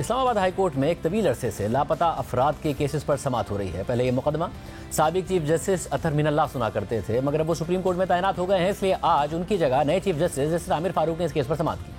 Islamabad high court में एक तवील अरसे से लापता अफराद के केसेस पर समाअत हो रही है। पहले ये मुकदमा साबिक चीफ जस्टिस अतहर मिनल्लाह सुना करते थे, मगर अब वो सुप्रीम कोर्ट में तैनात हो गए हैं, इसलिए आज उनकी जगह नए चीफ जस्टिस आमिर फारूक ने इस केस पर समाअत की।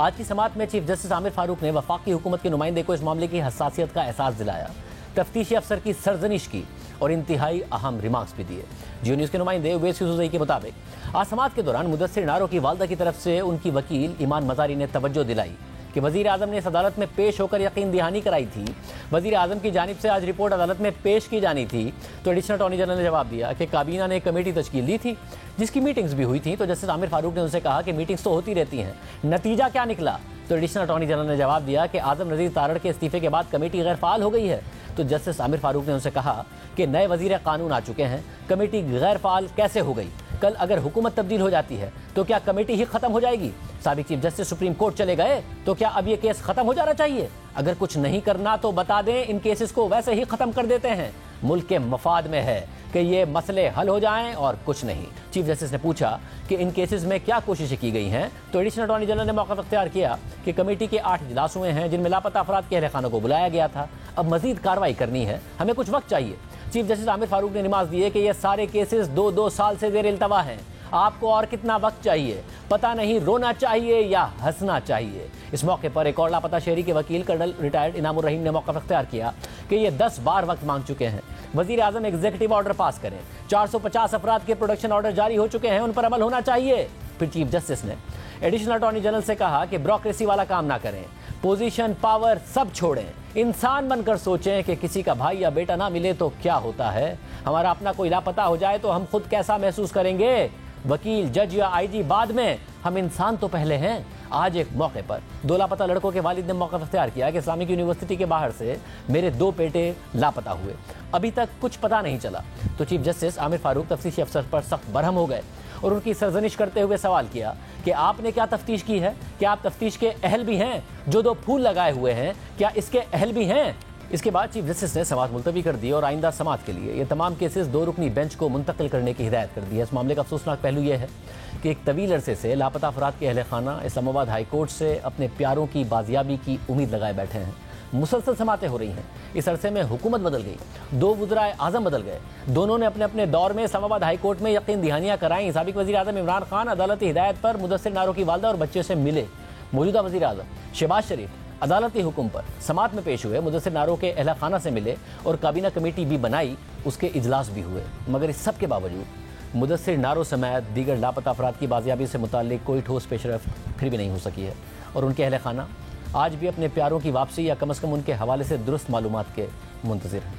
आज की समाअत में चीफ जस्टिस आमिर फारूक ने वफाकी हुकूमत के नुमाइंदे को इस मामले की हसासियत का एहसास दिलाया, तफ्तीशी अफसर की सरजनिश की और इंतहाई अहम रिमार्क्स भी दिए। जियो न्यूज़ के नुमाइंदे उवैस यूसुफ़ज़ई के मुताबिक आज समाअत के दौरान मुदस्सिर नारो की वालदा की तरफ से उनकी वकील ईमान मज़ारी ने तवज्जो दिलाई कि वज़ीर आज़म ने इस अदालत में पेश होकर यकीन दहानी कराई थी। वज़ीर आज़म की जानिब से आज रिपोर्ट अदालत में पेश की जानी थी, तो एडिशनल अटॉर्नी जनरल ने जवाब दिया कि काबीना ने एक कमेटी तश्कील दी थी जिसकी मीटिंग्स भी हुई थी। तो जस्टिस आमिर फारूक ने उनसे कहा कि मीटिंग्स तो होती रहती हैं, नतीजा क्या निकला? तो एडिशनल अटॉर्नी जनरल ने जवाब दिया कि आज़म नज़ीर तारड़ के इस्तीफे के बाद कमेटी गैर फाल हो गई है। तो जस्टिस आमिर फारूक ने उनसे कहा कि नए वज़ीर कानून आ चुके हैं, कमेटी गैर फाल कैसे हो गई? कल अगर हुकूमत तब्दील हो जाती है तो क्या कमेटी ही खत्म हो जाएगी? साबिक चीफ जस्टिस सुप्रीम कोर्ट चले गए तो क्या अब ये केस खत्म हो जाना चाहिए? अगर कुछ नहीं करना तो बता दें, इन केसेस को वैसे ही खत्म कर देते हैं। मुल्क के मफाद में है कि ये मसले हल हो जाएं और कुछ नहीं। चीफ जस्टिस ने पूछा कि इन केसेस में क्या कोशिशें की गई हैं, तो एडिशनल अटॉर्नी जनरल ने मौका इख्तियार किया कि कमेटी के 8 इजलास हुए हैं जिनमें लापता अफराद के अहले खानों को बुलाया गया था। अब मजीद कार्रवाई करनी है, हमें कुछ वक्त चाहिए। चीफ जस्टिस आमिर फारूक ने निमाज दिए कि ये सारे केसेस 2-2 साल से ज़ेर इल्तवा हैं, आपको और कितना वक्त चाहिए? पता नहीं रोना चाहिए या हंसना चाहिए। इस मौके पर एक और लापता शहरी के वकील कर्नल रिटायर्ड इनामुर रहीम ने मौका इख्तियार किया कि ये 10 बार वक्त मांग चुके हैं, वज़ीर आज़म एग्जीक्यूटिव ऑर्डर पास करें। 450 अफराद के प्रोडक्शन ऑर्डर जारी हो चुके हैं, उन पर अमल होना चाहिए। फिर चीफ जस्टिस ने एडिशनल अटॉर्नी जनरल से कहा कि ब्यूरोक्रेसी वाला काम ना करें, पोजीशन पावर सब छोड़ें, इंसान बनकर सोचें कि किसी का भाई या बेटा ना मिले तो क्या होता है, हमारा अपना कोई लापता हो जाए तो हम खुद कैसा महसूस करेंगे? वकील, जज या आईजी बाद में, हम इंसान तो पहले हैं। आज एक मौके पर 2 लापता लड़कों के वालिद ने मौका इख्तियार किया कि इस्लामिक यूनिवर्सिटी के बाहर से मेरे 2 बेटे लापता हुए, अभी तक कुछ पता नहीं चला। तो चीफ जस्टिस आमिर फारूक तफ्तीशी अफसर पर सख्त बरहम हो गए और उनकी सरजनिश करते हुए सवाल किया कि आपने क्या तफ्तीश की है? क्या आप तफ्तीश के अहल भी हैं? जो 2 फूल लगाए हुए हैं, क्या इसके अहल भी हैं? इसके बाद चीफ जस्टिस ने समाअत मुलतवी कर दी और आइंदा समाअत के लिए ये तमाम केसेस 2 रुकनी बेंच को मुंतकिल करने की हिदायत कर दी है। इस मामले का अफसोसनाक पहलू यह है कि एक तवील अरसे से लापता अफराद के अहले खाना इस्लामाबाद हाई कोर्ट से अपने प्यारों की बाजियाबी की उम्मीद लगाए बैठे हैं। मुसलसल समातें हो रही हैं। इस अरसे में हुकूमत बदल गई, 2 वज़ीर आज़म बदल गए, दोनों ने अपने अपने दौर में इस्लामाबाद हाई कोर्ट में यकीन दहानियाँ कराई। साबिक वज़ीर आज़म इमरान खान अदालती हिदायत पर मुदस्सिर नारो की वालदा और बच्चे से मिले। मौजूदा वज़ीर आज़म शहबाज शरीफ अदालती हुक्म पर समाअत में पेश हुए, मुदस्सिर नारो के अहला खाना से मिले और काबीना कमेटी भी बनाई, उसके इजलास भी हुए। मगर इस सब के बावजूद मुदस्सिर नारो समेत दीगर लापता अफराद की बाजियाबी से मुताल्लिक कोई ठोस पेशरफ्त फिर भी नहीं हो सकी है और उनके अहले खाना आज भी अपने प्यारों की वापसी या कम अज़ कम उनके हवाले से दुरुस्त मालूमात के मुंतज़िर हैं।